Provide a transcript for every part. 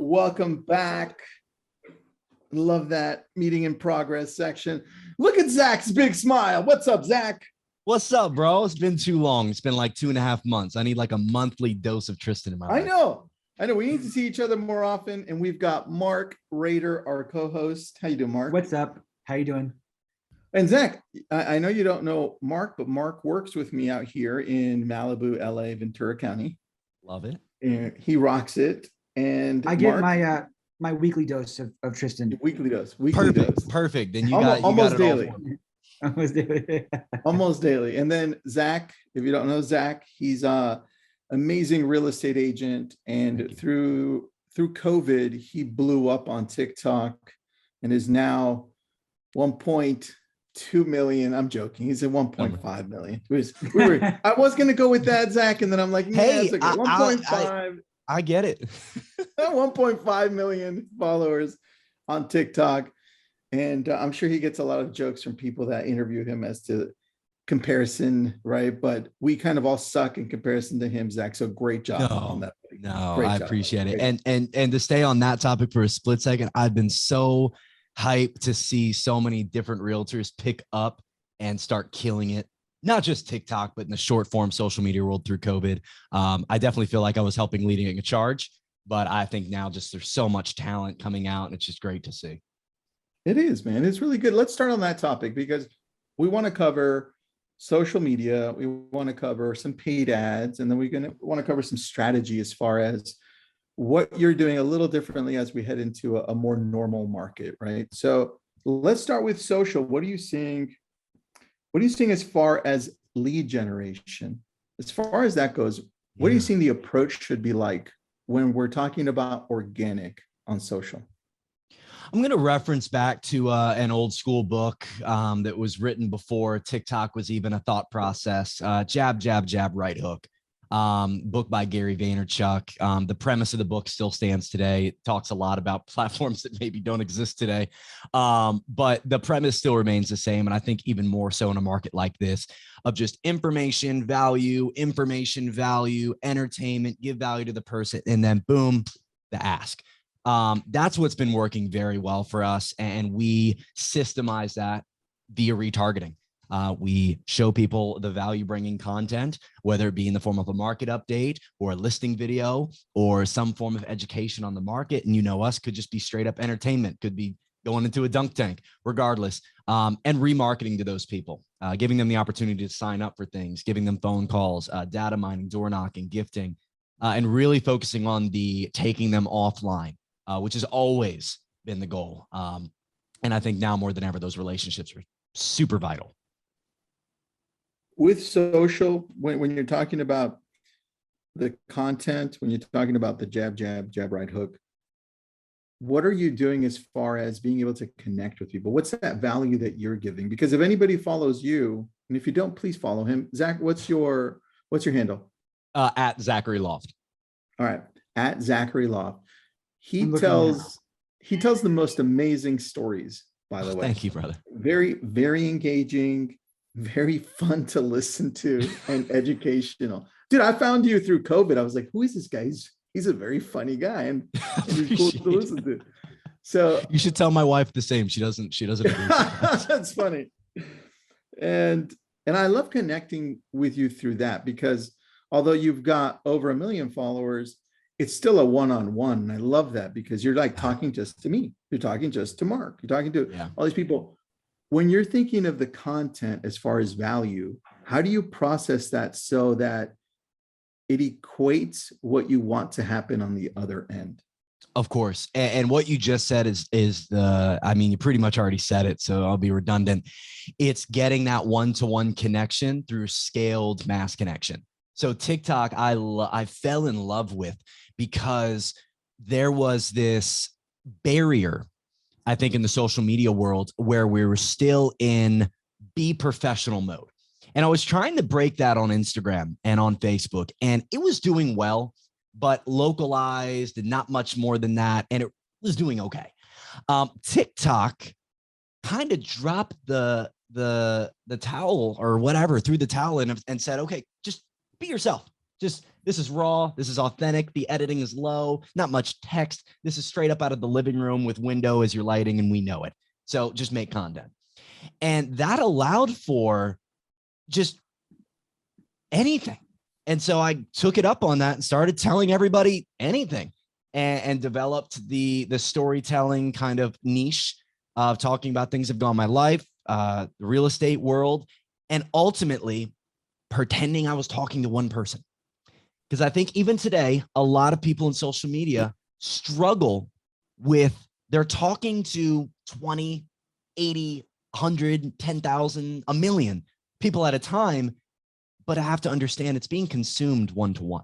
Welcome back. Love that meeting in progress section. Look at Zach's big smile. What's up, Zach? What's up, bro? It's been too long. It's been like 2.5 months. I need like a monthly dose of Tristan in my life. I know. We need to see each other more often. And we've got Mark Rader, our co-host. How you doing, Mark? What's up? How you doing? And Zach, I know you don't know Mark, but Mark works with me out here in Malibu, LA, Ventura County. Love it. And he rocks it. And I get my weekly dose of Tristan. Weekly dose. Perfect. Then you almost got daily. Almost daily. Almost daily. And then Zach, if you don't know Zach, he's a amazing real estate agent. And through COVID, he blew up on TikTok and is now 1.2 million. I'm joking. He's at 1.5 million. I was going to go with that, Zach. And then I'm like, hey, okay. 1.5. I get it. 1.5 million followers on TikTok. And I'm sure he gets a lot of jokes from people that interview him as to comparison, right? But we kind of all suck in comparison to him, Zach. So great job on that. I appreciate it. And to stay on that topic for a split second, I've been so hyped to see so many different realtors pick up and start killing it. Not just TikTok, but in the short form social media world through COVID. I definitely feel like I was helping leading a charge, but I think now just there's so much talent coming out and it's just great to see. It is, man. It's really good. Let's start on that topic because we want to cover social media. We want to cover some paid ads, and then we're want to cover some strategy as far as what you're doing a little differently as we head into a more normal market, right? So let's start with social. What are you seeing? What are you seeing as far as lead generation? As far as that goes, what are you seeing the approach should be like when we're talking about organic on social? I'm going to reference back to an old school book that was written before TikTok was even a thought process. Jab, jab, jab, right hook. Book by Gary Vaynerchuk. The premise of the book still stands today. It talks a lot about platforms that maybe don't exist today. But the premise still remains the same. And I think even more so in a market like this of just information, value, entertainment, give value to the person, and then boom, the ask. That's what's been working very well for us. And we systemize that via retargeting. We show people the value bringing content, whether it be in the form of a market update or a listing video or some form of education on the market. And us could just be straight up entertainment, could be going into a dunk tank, regardless, and remarketing to those people, giving them the opportunity to sign up for things, giving them phone calls, data mining, door knocking, gifting, and really focusing on taking them offline, which has always been the goal. And I think now more than ever, those relationships are super vital. With social, when you're talking about the content, when you're talking about the jab, jab, jab, right hook, what are you doing as far as being able to connect with people? What's that value that you're giving? Because if anybody follows you, and if you don't, please follow him. Zach, what's your handle? At Zachary Loft. All right, at Zachary Loft. He tells the most amazing stories, by the way. Thank you, brother. Very, very engaging, very fun to listen to and educational. Dude, I found you through COVID. I was like, who is this guy? He's a very funny guy and he's cool to listen to. So you should tell my wife the same. She doesn't agree. That's funny. And I love connecting with you through that because although you've got over 1 million followers, it's still a one-on-one. And I love that because you're like talking just to me. You're talking just to Mark. You're talking to all these people. When you're thinking of the content as far as value, how do you process that so that it equates what you want to happen on the other end? Of course. And what you just said is you pretty much already said it, so I'll be redundant. It's getting that one-to-one connection through scaled mass connection. So TikTok, I fell in love with because there was this barrier, I think, in the social media world where we were still in be professional mode. And I was trying to break that on Instagram and on Facebook, and it was doing well, but localized and not much more than that. And it was doing okay. TikTok kind of dropped the towel or whatever, threw the towel in and said, okay, just be yourself. this is raw. This is authentic. The editing is low, not much text. This is straight up out of the living room with window as your lighting, and we know it. So just make content. And that allowed for just anything. And so I took it up on that and started telling everybody anything, and developed the storytelling kind of niche of talking about things that have gone in my life, the real estate world, and ultimately pretending I was talking to one person. Because I think even today, a lot of people in social media struggle with, they're talking to 20, 80, 100, 10,000, a million people at a time, but I have to understand it's being consumed one-to-one.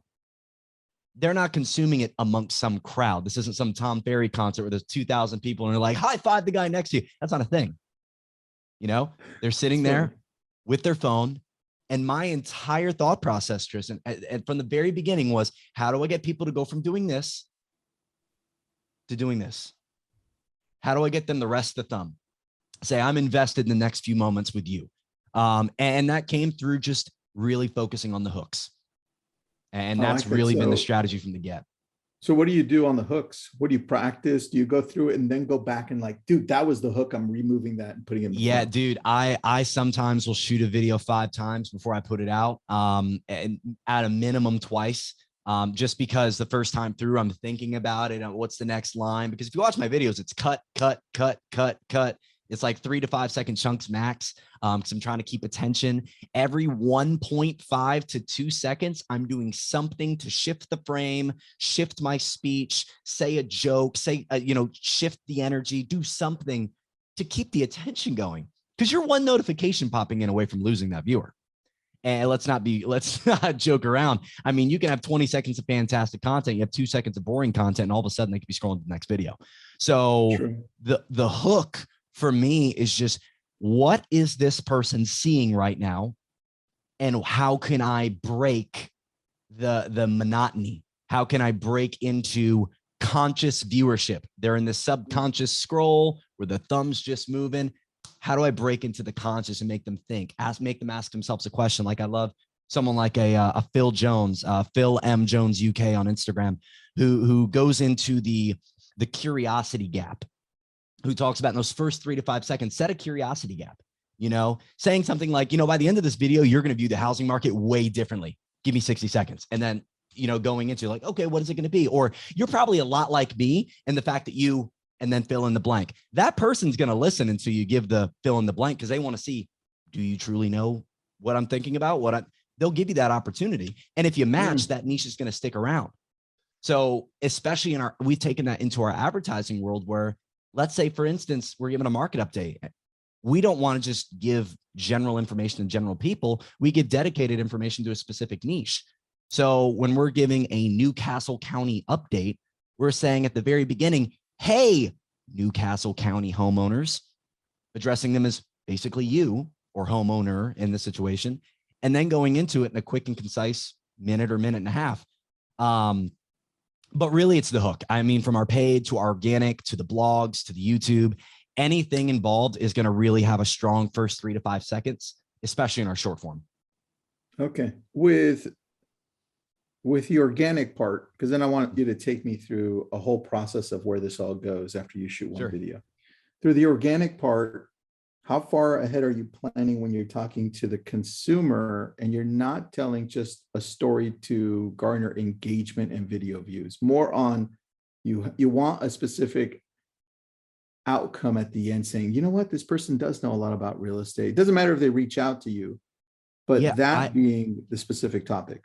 They're not consuming it amongst some crowd. This isn't some Tom Ferry concert where there's 2,000 people and they're like, high five the guy next to you. That's not a thing. You know, they're sitting there with their phone. And my entire thought process, Tristan, and from the very beginning was, how do I get people to go from doing this to doing this? How do I get them to rest the thumb? Say, I'm invested in the next few moments with you. And that came through just really focusing on the hooks. And that's really been the strategy from the get. So what do you do on the hooks? What do you practice? Do you go through it and then go back and like, dude, that was the hook. I'm removing that and putting it in the Yeah, front. dude, I sometimes will shoot a video 5 times before I put it out. And at a minimum twice. Just because the first time through, I'm thinking about it. What's the next line? Because if you watch my videos, it's cut, cut, cut, cut, cut. It's like 3 to 5 second chunks max. Because I'm trying to keep attention. Every 1.5 to 2 seconds, I'm doing something to shift the frame, shift my speech, say a joke, shift the energy, do something to keep the attention going. Because you're one notification popping in away from losing that viewer. And let's not joke around. I mean, you can have 20 seconds of fantastic content. You have 2 seconds of boring content, and all of a sudden they could be scrolling to the next video. So the hook for me is just, what is this person seeing right now? And how can I break the monotony? How can I break into conscious viewership? They're in the subconscious scroll where the thumb's just moving. How do I break into the conscious and make them think? Make them ask themselves a question. Like, I love someone like a Phil Jones, Phil M Jones UK on Instagram, who goes into the curiosity gap, who talks about in those first 3 to 5 seconds, set a curiosity gap, saying something like, by the end of this video, you're going to view the housing market way differently. Give me 60 seconds. And then, going into like, okay, what is it going to be? Or you're probably a lot like me. And the fact that you, and then fill in the blank, that person's going to listen until you give the fill in the blank. Cause they want to see, do you truly know what I'm thinking about? They'll give you that opportunity. And if you match, that niche is going to stick around. So especially we've taken that into our advertising world where, let's say, for instance, we're giving a market update. We don't want to just give general information to general people. We give dedicated information to a specific niche. So when we're giving a Newcastle County update, we're saying at the very beginning, hey, Newcastle County homeowners, addressing them as basically you or homeowner in this situation, and then going into it in a quick and concise minute or minute and a half. But really, it's the hook. I mean, from our paid to our organic to the blogs to the YouTube, anything involved is going to really have a strong first 3 to 5 seconds, especially in our short form. Okay. With the organic part, because then I want you to take me through a whole process of where this all goes after you shoot one video. Through the organic part, how far ahead are you planning when you're talking to the consumer and you're not telling just a story to garner engagement and video views? More on you want a specific outcome at the end, saying, you know what, this person does know a lot about real estate. It doesn't matter if they reach out to you, but being the specific topic.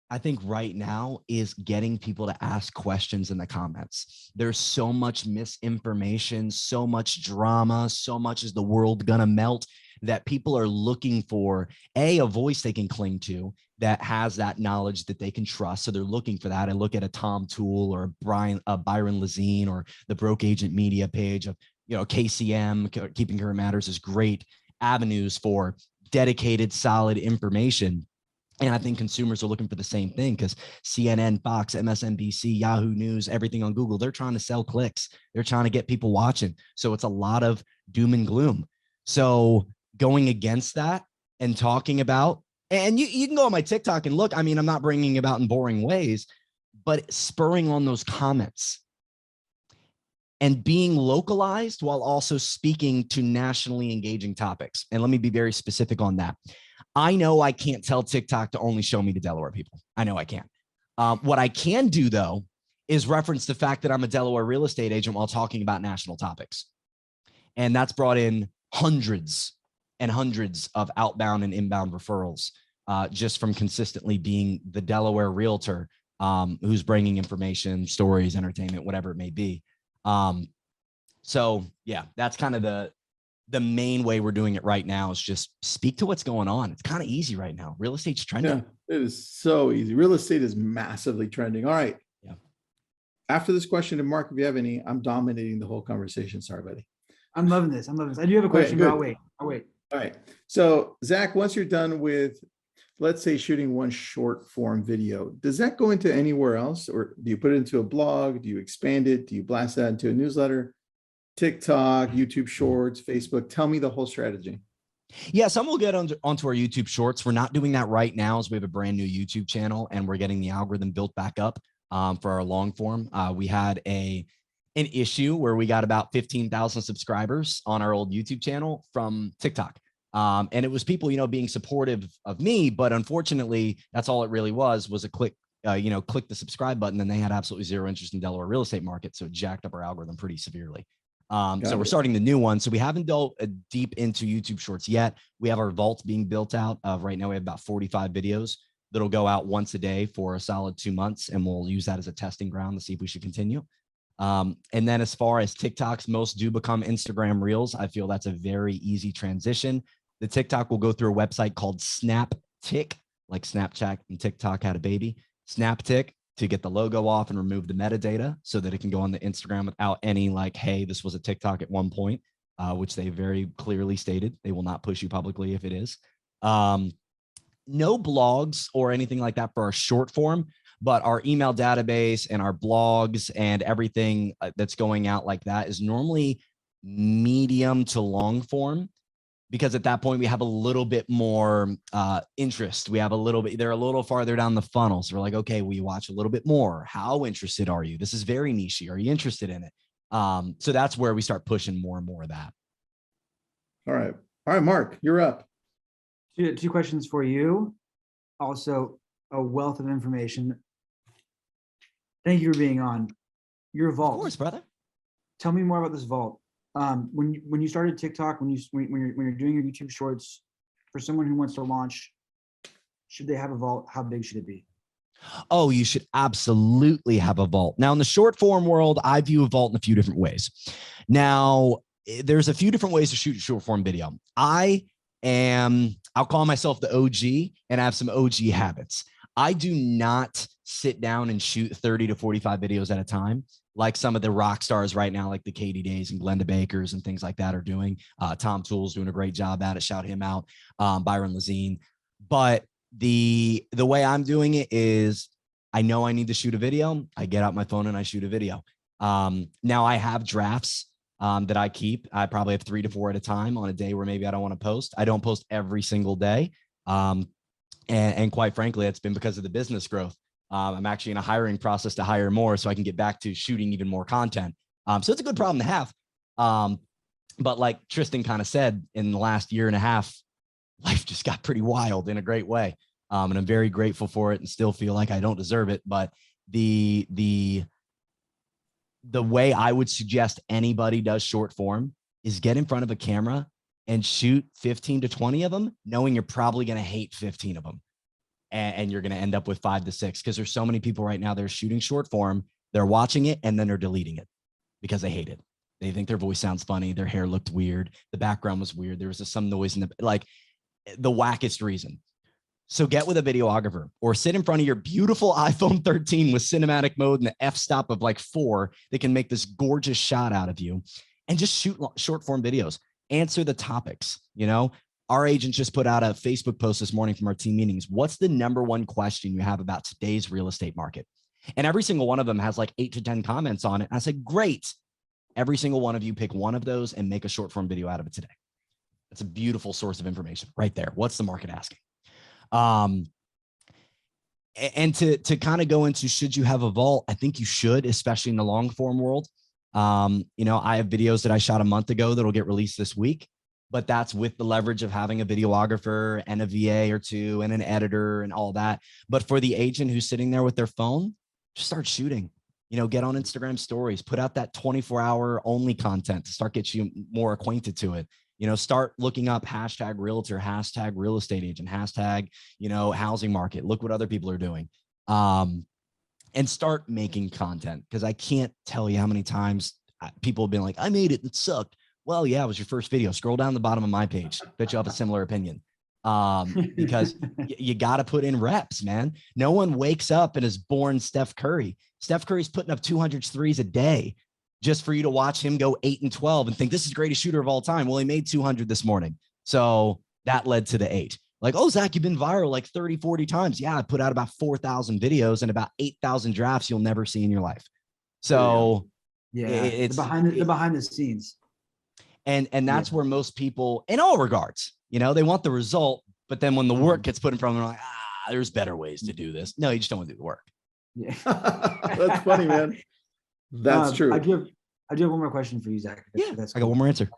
I think right now is getting people to ask questions in the comments. There's so much misinformation, so much drama, so much is the world gonna melt, that people are looking for a voice they can cling to that has that knowledge that they can trust. So they're looking for that. I look at a Tom Toole or Byron Lazine or the Broke Agent Media page of, KCM, Keeping Current Matters, is great avenues for dedicated, solid information. And I think consumers are looking for the same thing, because CNN, Fox, MSNBC, Yahoo News, everything on Google, they're trying to sell clicks. They're trying to get people watching. So it's a lot of doom and gloom. So going against that and talking about And you can go on my TikTok and look. I mean, I'm not bringing it about in boring ways, but spurring on those comments and being localized while also speaking to nationally engaging topics. And let me be very specific on that. I know I can't tell TikTok to only show me the Delaware people. I know I can't. What I can do, though, is reference the fact that I'm a Delaware real estate agent while talking about national topics. And that's brought in hundreds and hundreds of outbound and inbound referrals just from consistently being the Delaware realtor who's bringing information, stories, entertainment, whatever it may be. So yeah, that's kind of the main way we're doing it right now is just speak to what's going on. It's kind of easy right now. Real estate's trending. Yeah, it is so easy. Real estate is massively trending. All right. Yeah. After this question, and Mark, if you have any, I'm dominating the whole conversation. Sorry, buddy. I'm loving this. I do have a question, but I'll wait. All right. So Zach, once you're done with, let's say, shooting one short form video, does that go into anywhere else? Or do you put it into a blog? Do you expand it? Do you blast that into a newsletter? TikTok, YouTube Shorts, Facebook? Tell me the whole strategy. Yeah, some will get onto our YouTube Shorts. We're not doing that right now as we have a brand new YouTube channel and we're getting the algorithm built back up for our long form. We had an issue where we got about 15,000 subscribers on our old YouTube channel from TikTok. And it was people, being supportive of me, but unfortunately, that's all it really was a click, click the subscribe button, and they had absolutely zero interest in Delaware real estate market. So it jacked up our algorithm pretty severely. So we're starting the new one. So we haven't delved deep into YouTube Shorts yet. We have our vault being built out. Right now we have about 45 videos that'll go out once a day for a solid 2 months. And we'll use that as a testing ground to see if we should continue. And then as far as TikToks, most do become Instagram Reels. I feel that's a very easy transition. The TikTok will go through a website called SnapTik, like Snapchat and TikTok had a baby. SnapTik, to get the logo off and remove the metadata so that it can go on the Instagram without any like, hey, this was a TikTok at one point, which they very clearly stated. They will not push you publicly if it is. No blogs or anything like that for our short form, but our email database and our blogs and everything that's going out like that is normally medium to long form. Because at that point we have a little bit more interest. We have they're a little farther down the funnel. So we're like, okay, will you watch a little bit more? How interested are you? This is very niche-y. Are you interested in it? So that's where we start pushing more and more of that. All right, Mark, you're up. Two questions for you. Also a wealth of information. Thank you for being on. Your vault. Of course, brother. Tell me more about this vault. When you started TikTok, when you're doing your YouTube Shorts, for someone who wants to launch, should they have a vault? How big should it be? Oh, you should absolutely have a vault. Now, in the short form world, I view a vault in a few different ways. Now, there's a few different ways to shoot a short form video. I'll call myself the OG and I have some OG habits. I do not sit down and shoot 30 to 45 videos at a time, like some of the rock stars right now, like the Katie Days and Glenda Bakers and things like that are doing. Tom Toole's doing a great job at it. Shout him out. Byron Lazine. But the way I'm doing it is I know I need to shoot a video. I get out my phone and I shoot a video. Now I have drafts that I keep. I probably have 3 to 4 at a time on a day where maybe I don't want to post. I don't post every single day. And quite frankly, it's been because of the business growth. I'm actually in a hiring process to hire more so I can get back to shooting even more content. So it's a good problem to have. But like Tristan kind of said, in the last year and a half, life just got pretty wild in a great way. And I'm very grateful for it and still feel like I don't deserve it. But the way I would suggest anybody does short form is get in front of a camera and shoot 15 to 20 of them, knowing you're probably going to hate 15 of them. And you're going to end up with 5 to 6 because there's so many people right now that are shooting short form. They're watching it and then they're deleting it because they hate it. They think their voice sounds funny. Their hair looked weird. The background was weird. There was some noise in the wackest reason. So get with a videographer or sit in front of your beautiful iPhone 13 with cinematic mode and the f-stop of like 4 that can make this gorgeous shot out of you and just shoot short form videos. Answer the topics, Our agent just put out a Facebook post this morning from our team meetings. What's the number one question you have about today's real estate market? And every single one of them has like 8 to 10 comments on it. And I said, great. Every single one of you pick one of those and make a short form video out of it today. That's a beautiful source of information right there. What's the market asking? And to kind of go into, should you have a vault? I think you should, especially in the long form world. You know, I have videos that I shot a month ago that'll get released this week, but that's with the leverage of having a videographer and a VA or two and an editor and all that. But for the agent who's sitting there with their phone, just start shooting, you know, get on Instagram stories, put out that 24-hour only content to start get you more acquainted to it. You know, start looking up hashtag realtor, hashtag real estate agent, hashtag, you know, housing market. Look what other people are doing. And start making content, because I can't tell you how many times people have been like, I made it, it sucked. Well, yeah, it was your first video. Scroll down the bottom of my page. Bet you have a similar opinion. Because you got to put in reps, man. No one wakes up and is born Steph Curry. Steph Curry's putting up 200 threes a day just for you to watch him go 8 and 12 and think this is the greatest shooter of all time. Well, he made 200 this morning. So that led to the 8. Like, oh, Zach, you've been viral like 30, 40 times. Yeah, I put out about 4,000 videos and about 8,000 drafts you'll never see in your life. So yeah, it's the behind the scenes. And that's where most people, in all regards, you know, they want the result, but then when the work gets put in front of them, they're like, there's better ways to do this. No, you just don't want to do the work. Yeah. That's funny, man. That's true. I do have one more question for you, Zach. I got one more answer.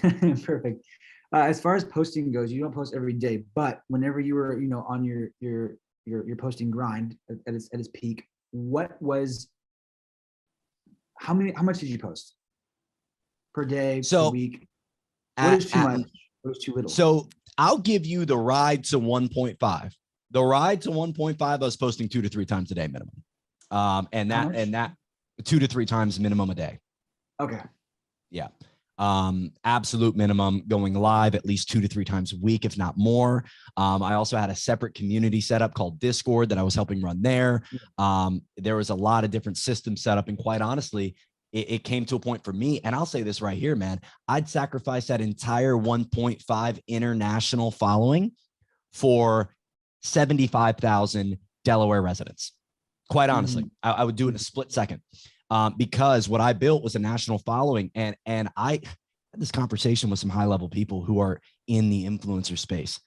Perfect. As far as posting goes, you don't post every day, but whenever you were, you know, on your posting grind at its peak, how much did you post per day, per week? What is too much? What is too little? So I'll give you the ride to 1.5. The ride to 1.5, I was posting 2 to 3 times a day minimum. And that 2 to 3 times minimum a day. Okay. Yeah. Absolute minimum, going live at least 2 to 3 times a week, if not more. I also had a separate community set up called Discord that I was helping run there. There was a lot of different systems set up. And quite honestly, it came to a point for me, and I'll say this right here, man, I'd sacrifice that entire 1.5 international following for 75,000 Delaware residents. Quite honestly, I would do it in a split second. Because what I built was a national following. And I had this conversation with some high level people who are in the influencer space.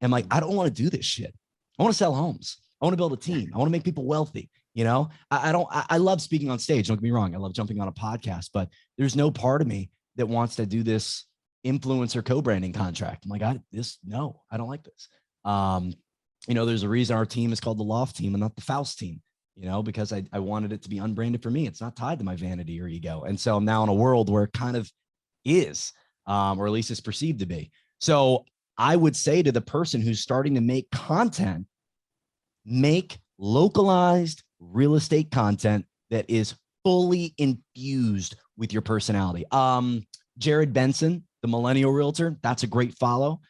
And like, I don't want to do this shit. I want to sell homes. I want to build a team. I want to make people wealthy. You know, I love speaking on stage. Don't get me wrong. I love jumping on a podcast, but there's no part of me that wants to do this influencer co-branding contract. I'm like, I don't like this. You know, there's a reason our team is called the Loft team and not the Foust team. You know, because I wanted it to be unbranded for me. It's not tied to my vanity or ego. And so I'm now in a world where it kind of is, or at least it's perceived to be. So I would say to the person who's starting to make content, make localized real estate content that is fully infused with your personality. Jared Benson, the millennial realtor, that's a great follow.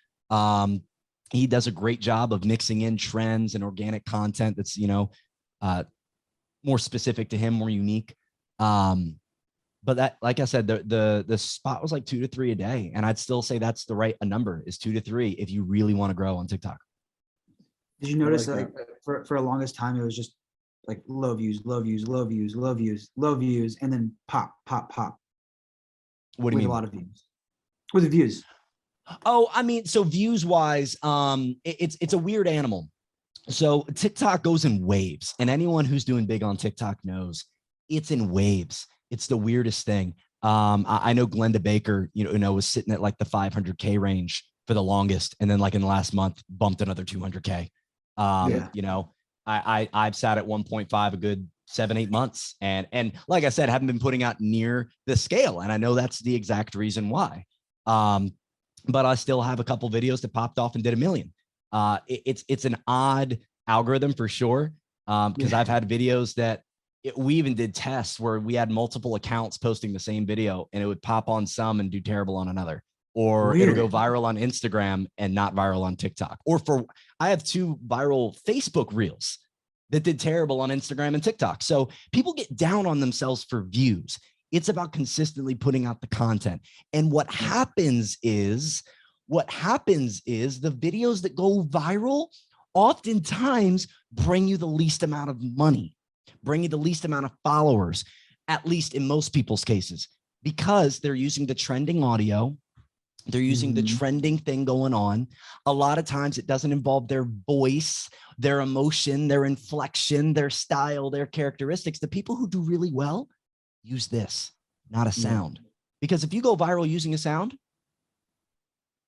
He does a great job of mixing in trends and organic content that's, you know, more specific to him, more unique. But that, like I said, the spot was like 2 to 3 a day. And I'd still say that's the right number, is 2 to 3 if you really want to grow on TikTok. Did you notice that for the longest time, it was just like low views, low views, low views, low views, low views, and then pop, pop, pop. What do you mean? A lot of views. With the views. Oh, I mean, so views wise, it's a weird animal. So TikTok goes in waves, and anyone who's doing big on TikTok knows it's in waves. It's the weirdest thing. I know Glenda Baker, you know, was sitting at like the 500K range for the longest. And then like in the last month bumped another 200K. You know, I've sat at 1.5 a good 7-8 months. And like I said, haven't been putting out near the scale. And I know that's the exact reason why. But I still have a couple videos that popped off and did 1 million. It's an odd algorithm for sure. Because I've had videos that we even did tests where we had multiple accounts posting the same video and it would pop on some and do terrible on another, or it'll go viral on Instagram and not viral on TikTok. I have 2 viral Facebook reels that did terrible on Instagram and TikTok. So people get down on themselves for views. It's about consistently putting out the content. And what happens is the videos that go viral oftentimes bring you the least amount of money, bring you the least amount of followers, at least in most people's cases, because they're using the trending audio They're using the Mhm. trending thing going on. A lot of times it doesn't involve their voice, their emotion, their inflection, their style, their characteristics. The people who do really well use this, not a Yeah. sound. Because if you go viral using a sound,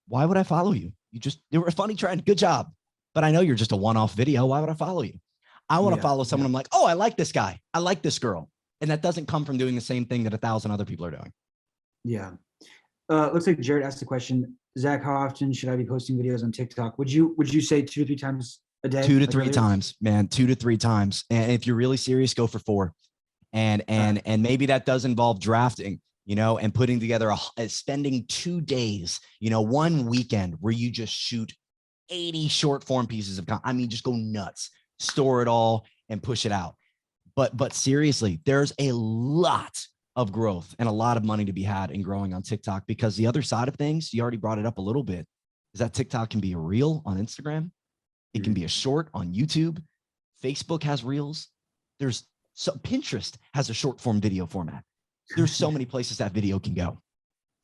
why would I follow you? You were a funny trend. Good job. But I know you're just a one-off video. Why would I follow you? I want to Yeah, follow someone. yeah. I'm like, oh, I like this guy. I like this girl. And that doesn't come from doing the same thing that 1,000 other people are doing. Yeah. Looks like Jared asked the question, Zach, how often should I be posting videos on TikTok? Would you say 2 to 3 times a day? 2 to like 3 earlier? times, man, 2 to 3 times. And if you're really serious, go for 4. And maybe that does involve drafting, and putting together spending 2 days, one weekend where you just shoot 80 short form pieces of content. I mean, just go nuts, store it all and push it out. But seriously, there's a lot of growth and a lot of money to be had in growing on TikTok, because the other side of things, you already brought it up a little bit, is that TikTok can be a reel on Instagram. It can be a short on YouTube. Facebook has reels. Pinterest has a short form video format. There's so many places that video can go,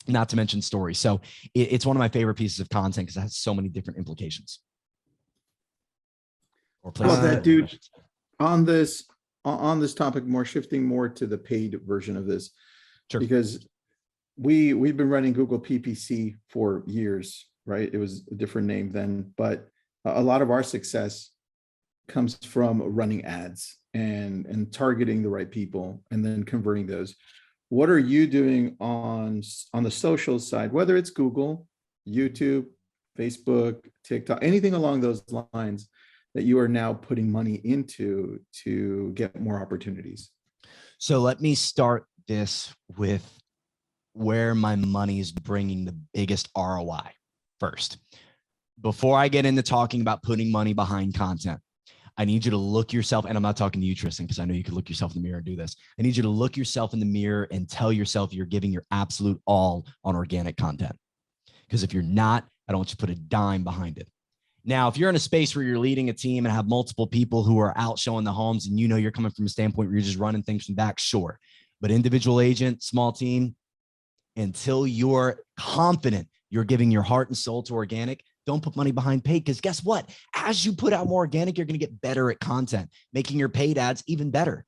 not to mention stories. So it's one of my favorite pieces of content because it has so many different implications. Or How about places. that, dude? On this topic, shifting more to the paid version of this, Sure. because we've been running Google PPC for years, right? It was a different name then, but a lot of our success comes from running ads and targeting the right people and then converting those. What are you doing on the social side, whether it's Google, YouTube, Facebook, TikTok, anything along those lines, that you are now putting money into to get more opportunities? So let me start this with where my money is bringing the biggest ROI first. Before I get into talking about putting money behind content, I need you to look yourself, and I'm not talking to you, Tristan, because I know you could look yourself in the mirror and do this. I need you to look yourself in the mirror and tell yourself you're giving your absolute all on organic content. Because if you're not, I don't want you to put a dime behind it. Now, if you're in a space where you're leading a team and have multiple people who are out showing the homes, and you're coming from a standpoint where you're just running things from back, sure. But individual agent, small team, until you're confident you're giving your heart and soul to organic, don't put money behind paid, because guess what? As you put out more organic, you're going to get better at content, making your paid ads even better.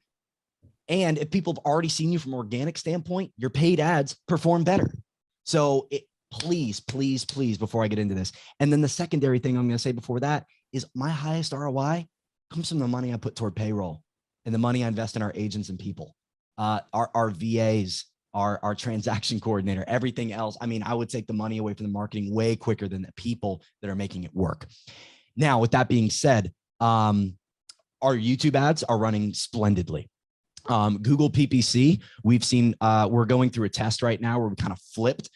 And if people have already seen you from an organic standpoint, your paid ads perform better. So please, please, please, before I get into this. And then the secondary thing I'm going to say before that is my highest ROI comes from the money I put toward payroll and the money I invest in our agents and people, our VAs, our transaction coordinator, everything else. I mean, I would take the money away from the marketing way quicker than the people that are making it work. Now, with that being said, our YouTube ads are running splendidly. Google PPC, we've seen, we're going through a test right now where we kind of flipped.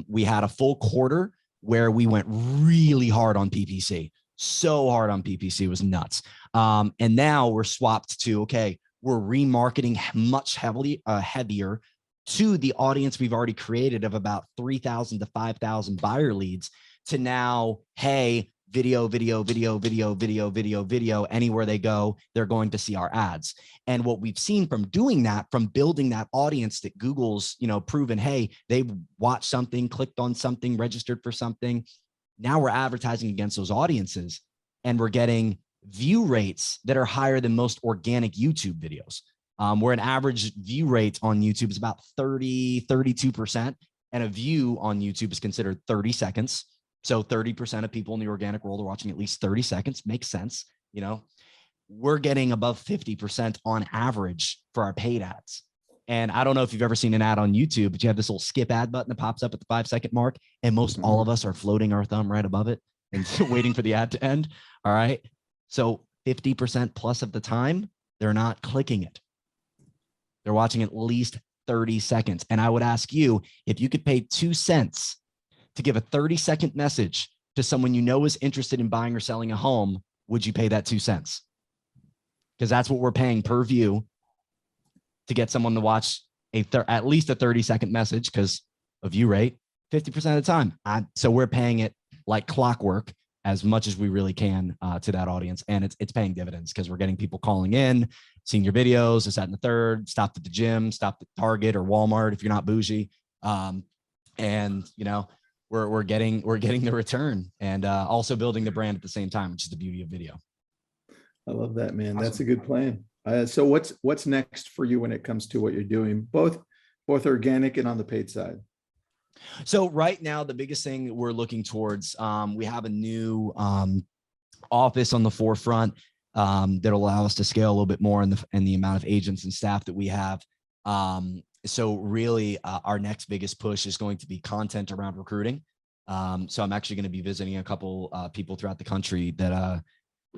We had a full quarter where we went really hard on PPC. So hard on PPC, it was nuts. And now we're swapped to, okay, we're remarketing much heavier to the audience we've already created of about 3,000 to 5,000 buyer leads, to now, hey, video, anywhere they go, they're going to see our ads. And what we've seen from doing that, from building that audience that Google's, proven, hey, they watched something, clicked on something, registered for something. Now we're advertising against those audiences, and we're getting view rates that are higher than most organic YouTube videos. Where an average view rate on YouTube is about 32%, and a view on YouTube is considered 30 seconds. So 30% of people in the organic world are watching at least 30 seconds. Makes sense. We're getting above 50% on average for our paid ads. And I don't know if you've ever seen an ad on YouTube, but you have this little skip ad button that pops up at the 5-second mark. And most all of us are floating our thumb right above it and waiting for the ad to end. All right. So 50% plus of the time, they're not clicking it. They're watching at least 30 seconds. And I would ask you, if you could pay 2 cents to give a 30-second message to someone is interested in buying or selling a home, would you pay that 2 cents? Because that's what we're paying per view to get someone to watch at least a 30-second message, because a view rate 50% of the time. So we're paying it like clockwork, as much as we really can to that audience. And it's paying dividends, because we're getting people calling in, seeing your videos, this, that, and the third, stopped at the gym, stopped at Target or Walmart if you're not bougie. And we're getting the return, and also building the brand at the same time, which is the beauty of video. I love that, man. That's a Awesome. good plan. So what's next for you when it comes to what you're doing, both organic and on the paid side? So right now, the biggest thing we're looking towards, we have a new office on the forefront that'll allow us to scale a little bit more in the amount of agents and staff that we have. So really, our next biggest push is going to be content around recruiting. So I'm actually going to be visiting a couple people throughout the country that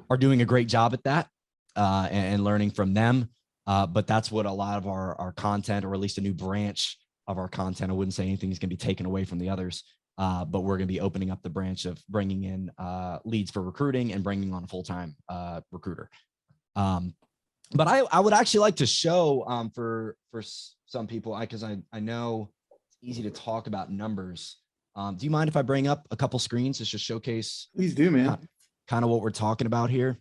are doing a great job at that, and learning from them. But that's what a lot of our content, or at least a new branch of our content, I wouldn't say anything is going to be taken away from the others, but we're going to be opening up the branch of bringing in leads for recruiting and bringing on a full-time recruiter. But I would actually like to show for some people, because I know it's easy to talk about numbers. Do you mind if I bring up a couple screens to just showcase? Please do, man. Kind of what we're talking about here.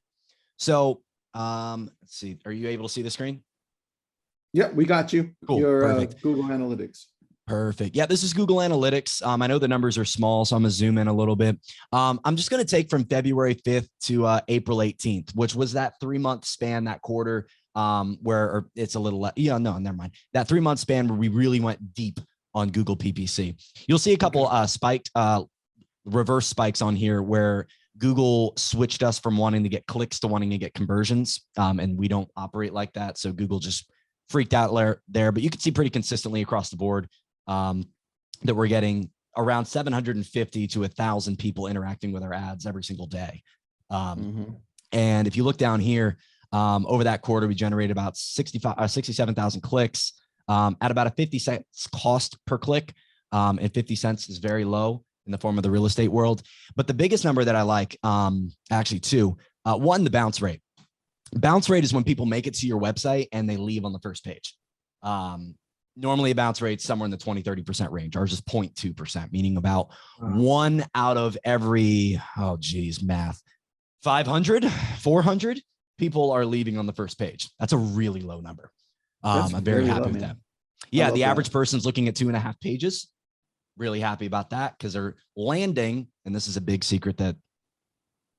So let's see. Are you able to see the screen? Yep, we got you. Cool. Your Perfect. Google Analytics. Perfect. Yeah, this is Google Analytics. I know the numbers are small, so I'm gonna zoom in a little bit. I'm just gonna take from February 5th to April 18th, which was that 3-month span, that quarter, where it's a little, no, never mind. That 3-month span where we really went deep on Google PPC. You'll see a couple reverse spikes on here where Google switched us from wanting to get clicks to wanting to get conversions. And we don't operate like that. So Google just freaked out there, but you can see pretty consistently across the board that we're getting around 750 to 1,000 people interacting with our ads every single day. And if you look down here, over that quarter, we generated about 67,000 clicks at about a 50 cents cost per click. And 50 cents is very low in the form of the real estate world. But the biggest number that I like, actually two, one, the bounce rate. Bounce rate is when people make it to your website and they leave on the first page. Normally a bounce rate somewhere in the 20-30% range. Ours is 0.2%, meaning about 1 out of every, math, 500, 400 people are leaving on the first page. That's a really low number. I'm very happy with that. Yeah, the average person's looking at 2.5 pages. Really happy about that, because they're landing, and this is a big secret that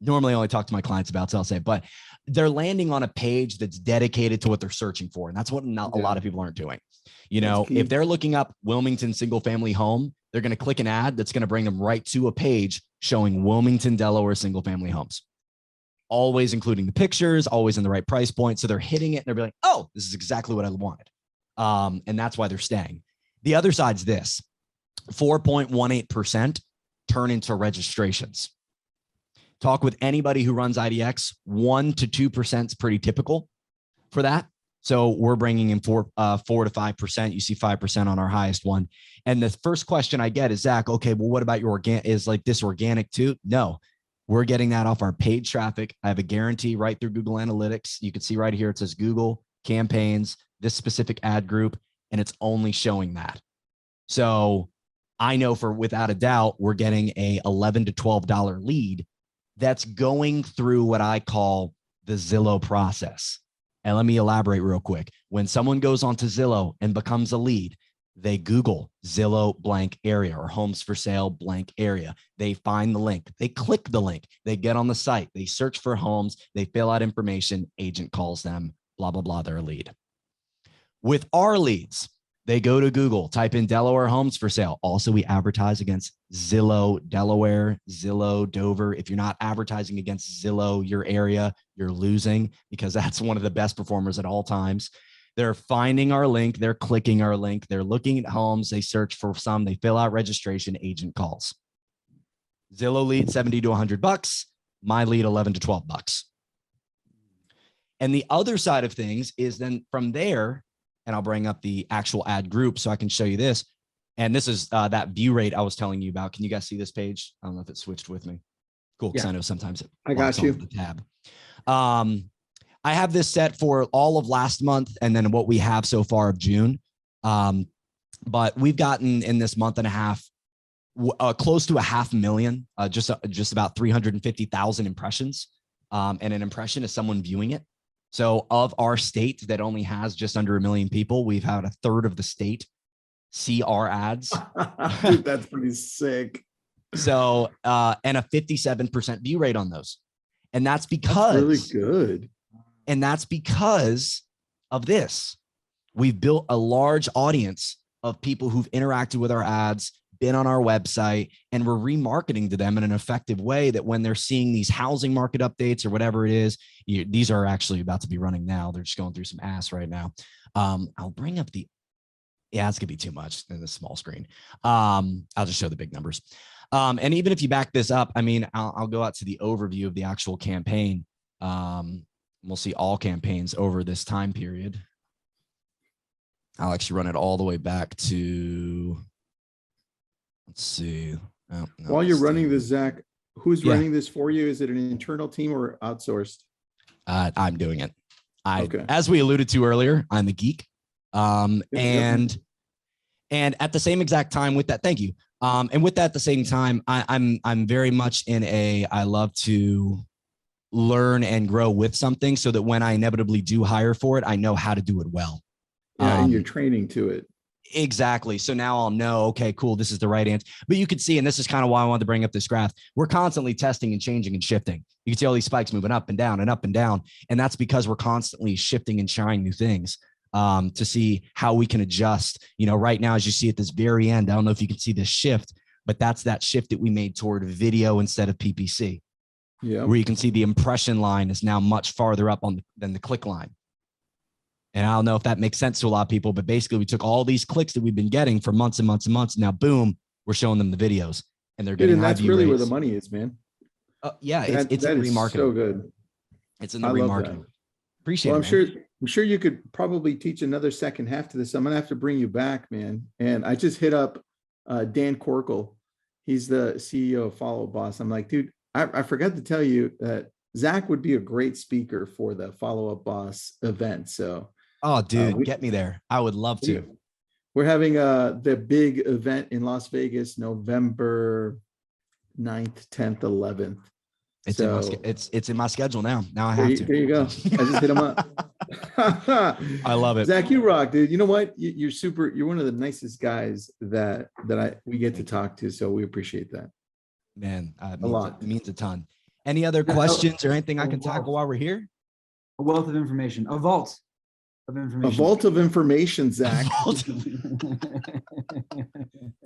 normally I only talk to my clients about, so I'll say, but they're landing on a page that's dedicated to what they're searching for. And that's what a lot of people aren't doing. If they're looking up Wilmington single family home, they're going to click an ad that's going to bring them right to a page showing Wilmington, Delaware single family homes, always including the pictures, always in the right price point. So they're hitting it and they're like, oh, this is exactly what I wanted. And that's why they're staying. The other side's this: 4.18% turn into registrations. Talk with anybody who runs IDX, 1 to 2% is pretty typical for that. So we're bringing in 4 to 5%. You see 5% on our highest one. And the first question I get is, Zach, okay, well, what about your organic? Is like this organic too? No, we're getting that off our paid traffic. I have a guarantee right through Google Analytics. You can see right here, it says Google campaigns, this specific ad group, and it's only showing that. So I know for without a doubt, we're getting a $11 to $12 lead that's going through what I call the Zillow process. And let me elaborate real quick. When someone goes onto Zillow and becomes a lead, they Google Zillow blank area or homes for sale blank area. They find the link. They click the link. They get on the site. They search for homes. They fill out information. Agent calls them, blah, blah, blah. They're a lead. With our leads, they go to Google, type in Delaware homes for sale. Also, we advertise against Zillow, Delaware, Zillow, Dover. If you're not advertising against Zillow, your area, you're losing, because that's one of the best performers at all times. They're finding our link. They're clicking our link. They're looking at homes. They search for some. They fill out registration. Agent calls. Zillow lead $70 to $100. My lead $11 to $12. And the other side of things is then from there, and I'll bring up the actual ad group so I can show you this. And this is that view rate I was telling you about. Can you guys see this page? I don't know if it switched with me. Cool, because I know sometimes it locks on the tab. I have this set for all of last month and then what we have so far of June. But we've gotten in this month and a half close to 500,000, just about 350,000 impressions. And an impression is someone viewing it. So of our state that only has just under 1 million people, we've had 1/3 of the state see our ads. Dude, that's pretty sick. So, and a 57% view rate on those. And that's because really good. And that's because of this. We've built a large audience of people who've interacted with our ads, been on our website, and we're remarketing to them in an effective way that when they're seeing these housing market updates or whatever it is, these are actually about to be running now. They're just going through some ass right now. I'll bring up yeah, it's gonna be too much in the small screen. I'll just show the big numbers. And even if you back this up, I mean, I'll go out to the overview of the actual campaign. We'll see all campaigns over this time period. I'll actually run it all the way back to, let's see. Oh, no, While you're running this, Zach, who's running this for you? Is it an internal team or outsourced? I'm doing it. Okay. As we alluded to earlier, I'm a geek. And at the same exact time with that, thank you. And with that, at the same time, I'm very much in I love to learn and grow with something so that when I inevitably do hire for it, I know how to do it well. Yeah, and you're training to it. Exactly. So now I'll know, okay, cool, this is the right answer. But you could see, and this is kind of why I wanted to bring up this graph, we're constantly testing and changing and shifting. You can see all these spikes moving up and down and up and down. And that's because we're constantly shifting and trying new things to see how we can adjust. You know, right now, as you see at this very end, I don't know if you can see this shift, but that's that shift that we made toward video instead of PPC. Yeah. Where you can see the impression line is now much farther up than the click line. And I don't know if that makes sense to a lot of people, but basically we took all these clicks that we've been getting for months and months and months. And now, boom, we're showing them the videos and they're getting high view rates. That's really where the money is, man. Yeah, it's in remarketing. So good. It's in the remarketing. Appreciate it. I'm sure you could probably teach another second half to this. I'm gonna have to bring you back, man. And I just hit up Dan Corkle. He's the CEO of Follow Up Boss. I'm like, dude, I forgot to tell you that Zach would be a great speaker for the Follow Up Boss event. So, oh, dude, get me there. I would love to. We're having the big event in Las Vegas, November 9th, 10th, 11th. It's in my schedule now. Now I have to. There you go. I just hit him up. I love it. Zach, you rock, dude. You know what? You're one of the nicest guys that we get to talk to. So we appreciate that. Man, it means a ton. Any other questions or anything I can tackle while we're here? A wealth of information, a vault of information. A vault of information, Zach. Dude,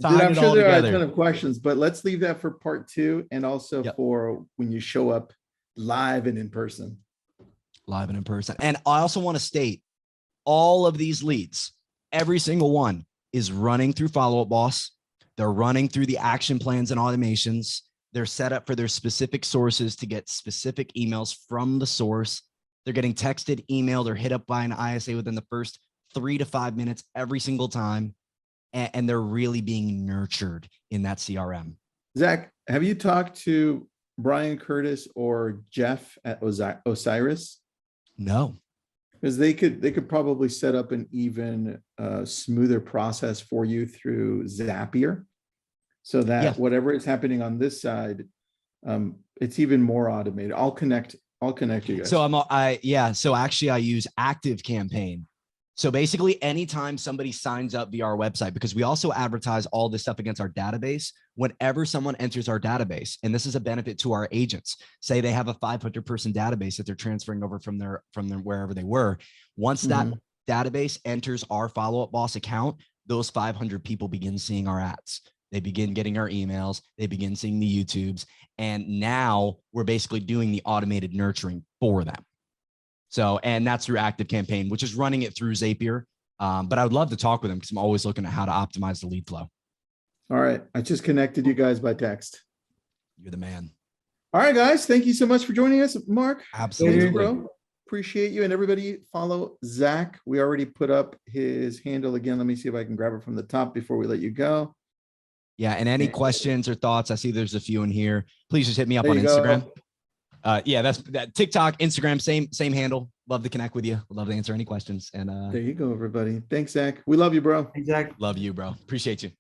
I'm sure there are a ton of questions, but let's leave that for part 2 and also for when you show up live and in person. Live and in person. And I also want to state all of these leads, every single one is running through Follow Up Boss. They're running through the action plans and automations. They're set up for their specific sources to get specific emails from the source. They're getting texted, emailed, or hit up by an ISA within the first 3 to 5 minutes every single time. And they're really being nurtured in that CRM. Zach, have you talked to Brian Curtis or Jeff at Osiris? No. Because they could probably set up an even smoother process for you through Zapier, so that whatever is happening on this side, it's even more automated. I'll connect you guys. So actually I use Active Campaign. So basically anytime somebody signs up via our website, because we also advertise all this stuff against our database, whenever someone enters our database, and this is a benefit to our agents, say they have a 500 person database that they're transferring over from their wherever they were. Once that database enters our Follow Up Boss account, those 500 people begin seeing our ads. They begin getting our emails, they begin seeing the YouTubes, and now we're basically doing the automated nurturing for them. So, and that's through Active Campaign, which is running it through Zapier. But I would love to talk with them because I'm always looking at how to optimize the lead flow. All right. I just connected you guys by text. You're the man. All right, guys. Thank you so much for joining us, Mark. Absolutely. Bro. Appreciate you. And everybody follow Zach. We already put up his handle again. Let me see if I can grab it from the top before we let you go. Yeah. And any questions or thoughts, I see there's a few in here. Please just hit me up on Instagram. That's that TikTok, Instagram, same handle. Love to connect with you. Love to answer any questions. And there you go, everybody. Thanks, Zach. We love you, bro. Thanks, Zach. Love you, bro. Appreciate you.